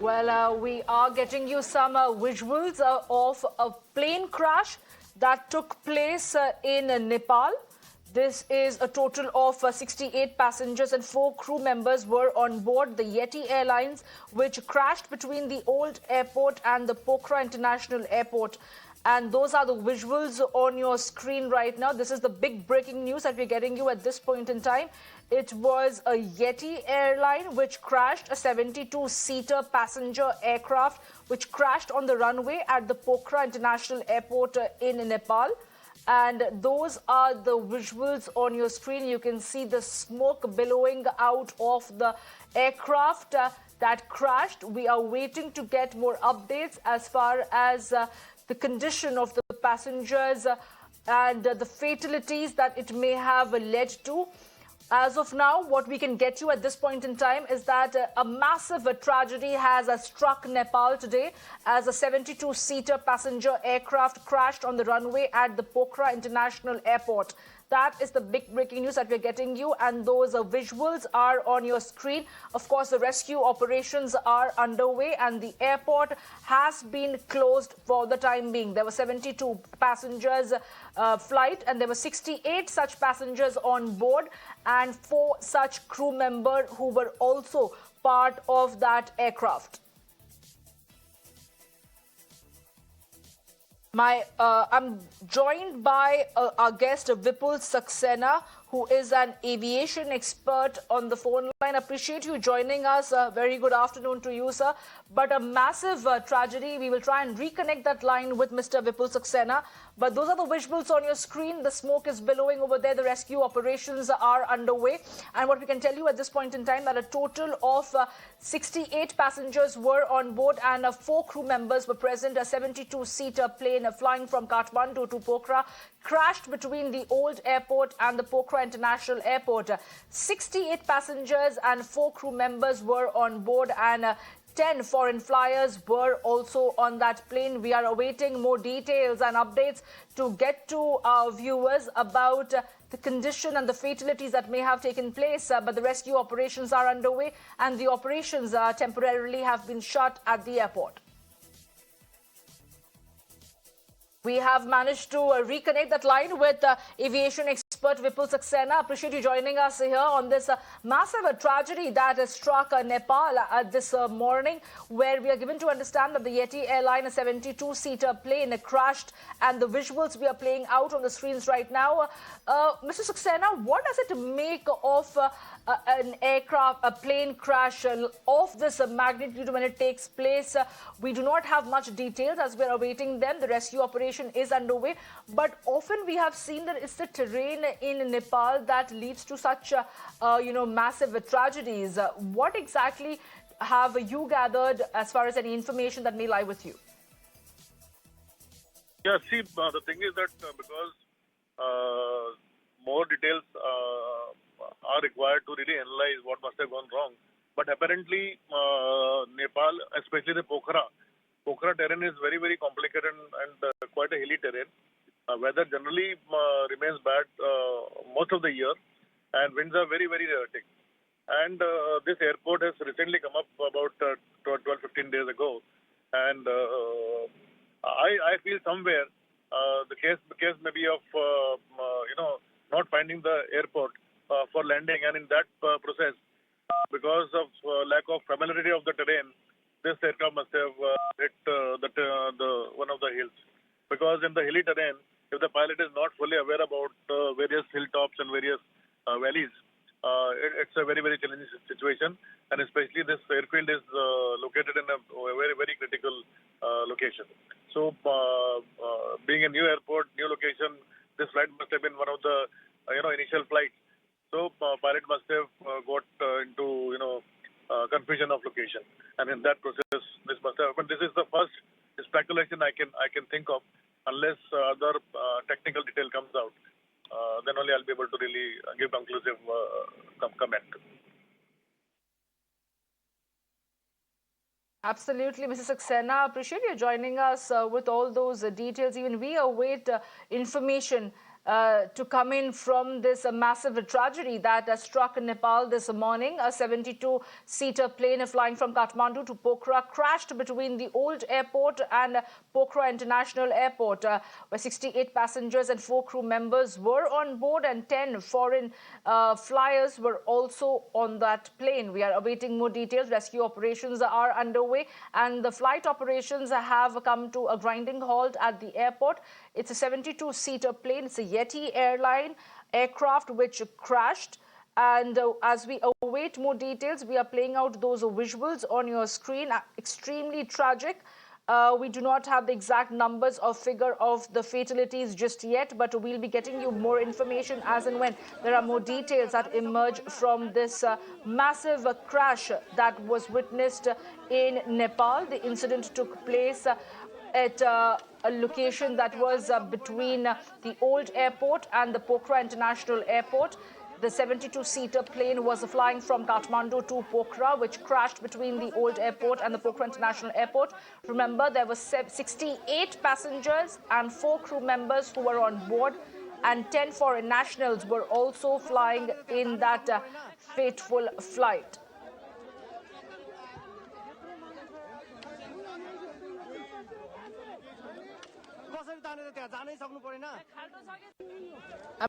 Well, we are getting you some visuals of a plane crash that took place in Nepal. This is a total of 68 passengers and 4 crew members were on board the Yeti Airlines, which crashed between the old airport and the Pokhara International Airport. And those are the visuals on your screen right now. This is the big breaking news that we're getting you at this point in time. It was a Yeti airline which crashed, a 72-seater passenger aircraft which crashed on the runway at the Pokhara International Airport in Nepal. And those are the visuals on your screen. You can see the smoke billowing out of the aircraft that crashed. We are waiting to get more updates as far as the condition of the passengers and the fatalities that it may have led to. As of now, what we can get you at this point in time is that a massive tragedy has struck Nepal today as a 72-seater passenger aircraft crashed on the runway at the Pokhara International Airport. That is the big breaking news that we're getting you, and those visuals are on your screen. Of course, the rescue operations are underway and the airport has been closed for the time being. There were 72 passengers flight and there were 68 such passengers on board and 4 such crew members who were also part of that aircraft. I'm joined by our guest Vipul Saxena, who is an aviation expert on the phone line. Appreciate you joining us. Very good afternoon to you, sir. But a massive tragedy. We will try and reconnect that line with Mr. Vipul Saxena. But those are the visuals on your screen. The smoke is billowing over there. The rescue operations are underway. And what we can tell you at this point in time that a total of 68 passengers were on board and 4 crew members were present. A 72-seater plane flying from Kathmandu to Pokhara crashed between the old airport and the Pokhara International Airport. 68 passengers and 4 crew members were on board and 10 foreign flyers were also on that plane. We are awaiting more details and updates to get to our viewers about the condition and the fatalities that may have taken place. But the rescue operations are underway and the operations temporarily have been shut at the airport. We have managed to reconnect that line with aviation expert Vipul Saxena. Appreciate you joining us here on this massive tragedy that has struck Nepal this morning, where we are given to understand that the Yeti airline, a 72-seater plane, crashed, and the visuals we are playing out on the screens right now. Mr. Saxena, what does it make of an aircraft, a plane crash of this magnitude when it takes place? We do not have much details as we're awaiting them. The rescue operation is underway, but often we have seen that it's the terrain in Nepal that leads to such massive tragedies. What exactly have you gathered as far as any information that may lie with you? Yeah, see, the thing is that because more details are required to really analyze what must have gone wrong. But apparently, Nepal, especially the Pokhara terrain is very, very complicated and quite a hilly terrain. Weather generally remains bad most of the year, and winds are very, very erratic. And this airport has recently come up about 12-15 days ago, and I feel somewhere the case may be of not finding the airport for landing, and in that process, because of lack of familiarity of the terrain, this aircraft must have hit the one of the hills. Because in the hilly terrain, if the pilot is not fully aware about various hilltops and various valleys, it's a very, very challenging situation. And especially this airfield is located in a very, very critical location. So being a new airport, new location, this flight must have been one of the initial flights. So pilot must have got into confusion of location, and in that process, this must have happened. This is the first speculation I can think of, unless other technical detail comes out. Then only I'll be able to really give conclusive comment. Absolutely, Mrs. Saxena. I appreciate you joining us with all those details. Even we await information to come in from this massive tragedy that struck Nepal this morning. A 72-seater plane flying from Kathmandu to Pokhara crashed between the old airport and Pokhara International Airport, where 68 passengers and 4 crew members were on board, and 10 foreign flyers were also on that plane. We are awaiting more details. Rescue operations are underway, and the flight operations have come to a grinding halt at the airport. It's a 72-seater plane. It's a Yeti airline aircraft which crashed. And as we await more details, we are playing out those visuals on your screen. Extremely tragic. We do not have the exact numbers or figure of the fatalities just yet, but we'll be getting you more information as and when there are more details that emerge from this massive crash that was witnessed in Nepal. The incident took place at a location that was between the old airport and the Pokhara International Airport. The 72-seater plane was flying from Kathmandu to Pokhara, which crashed between the old airport and the Pokhara International Airport. Remember, there were 68 passengers and 4 crew members who were on board, and 10 foreign nationals were also flying in that fateful flight.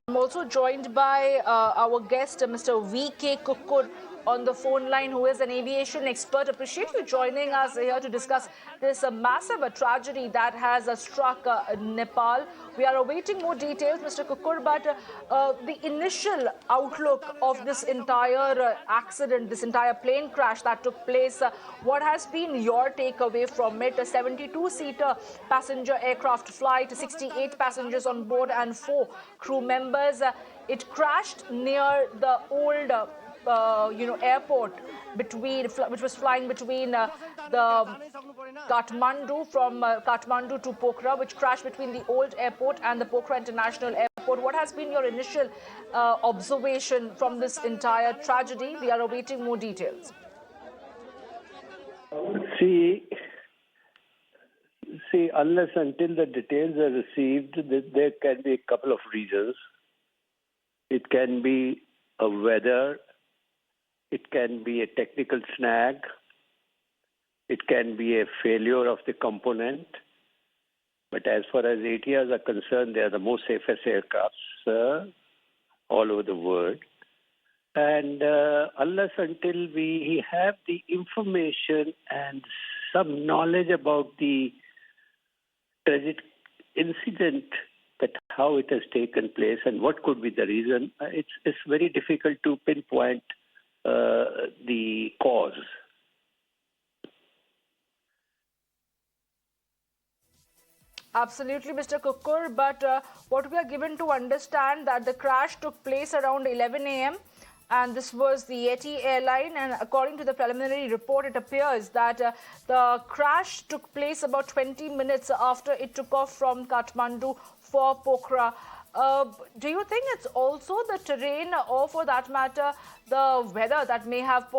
I'm also joined by our guest, Mr. VK Kukur, on the phone line, who is an aviation expert. Appreciate you joining us here to discuss this massive tragedy that has struck Nepal. We are awaiting more details, Mr. Kukur, but the initial outlook of this entire accident, this entire plane crash that took place, what has been your takeaway from it? A 72-seater passenger aircraft flight, 68 passengers on board and 4 crew members. It crashed near the old airport which was flying between the Kathmandu, from Kathmandu to Pokhara, which crashed between the old airport and the Pokhara International Airport. What has been your initial observation from this entire tragedy? We are awaiting more details. See, unless until the details are received, there can be a couple of reasons. It can be a weather, it can be a technical snag, it can be a failure of the component. But as far as ATRs are concerned, they are the most safest aircrafts all over the world. And unless until we have the information and some knowledge about the tragic incident, that how it has taken place and what could be the reason, it's very difficult to pinpoint the cause. Absolutely, Mr. Kukur, but what we are given to understand that the crash took place around 11 a.m. and this was the Yeti airline, and according to the preliminary report, it appears that the crash took place about 20 minutes after it took off from Kathmandu for Pokhara. Do you think it's also the terrain, or for that matter, the weather that may have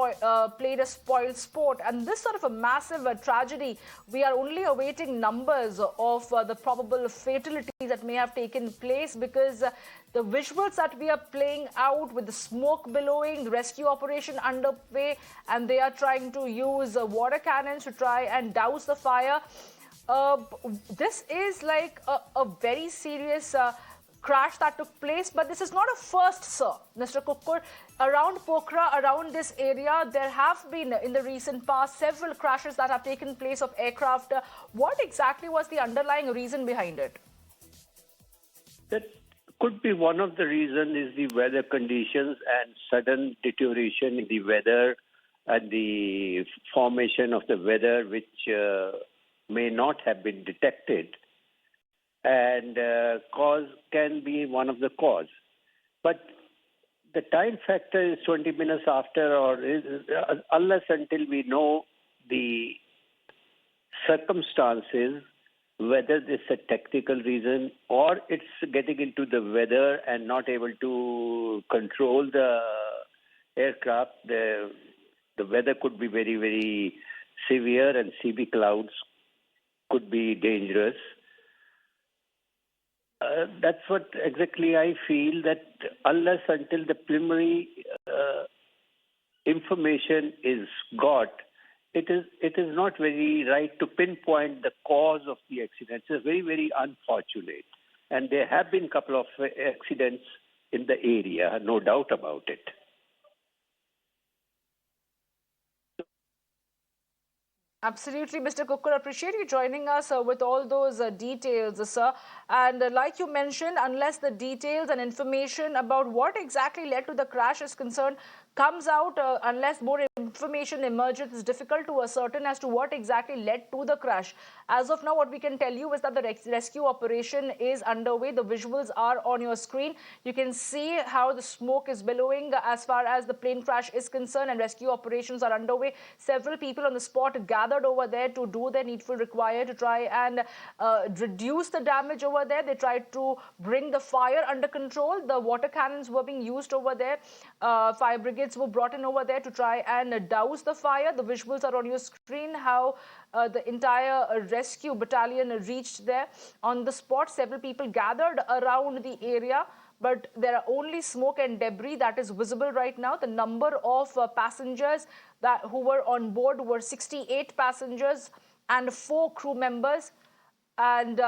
played a spoiled sport? And this sort of a massive tragedy, we are only awaiting numbers of the probable fatalities that may have taken place, because the visuals that we are playing out with the smoke billowing, the rescue operation underway, and they are trying to use water cannons to try and douse the fire. This is like a very serious crash that took place, but this is not a first, sir. Mr. Kukur, around Pokhara, around this area, there have been in the recent past several crashes that have taken place of aircraft. What exactly was the underlying reason behind it? That could be one of the reasons is the weather conditions and sudden deterioration in the weather and the formation of the weather, which may not have been detected. And cause can be one of the cause. But the time factor is 20 minutes after, or unless until we know the circumstances, whether it's a technical reason or it's getting into the weather and not able to control the aircraft. The weather could be very, very severe, and CB clouds could be dangerous. That's what exactly I feel, that unless until the preliminary information is got, it is not very right to pinpoint the cause of the accident. It's very, very unfortunate. And there have been a couple of accidents in the area, no doubt about it. Absolutely, Mr. Kukur. Appreciate you joining us with all those details, sir. And like you mentioned, unless the details and information about what exactly led to the crash is concerned comes out, unless more information emerges, it's difficult to ascertain as to what exactly led to the crash. As of now, what we can tell you is that the rescue operation is underway. The visuals are on your screen. You can see how the smoke is billowing as far as the plane crash is concerned, and rescue operations are underway. Several people on the spot gathered over there to do their needful required to try and reduce the damage over there. They tried to bring the fire under control. The water cannons were being used over there. Fire brigades were brought in over there to try and douse the fire. The visuals are on your screen, how the entire rescue battalion reached there on the spot. Several people gathered around the area, but there are only smoke and debris that is visible right now. The number of passengers who were on board were 68 passengers and 4 crew members. And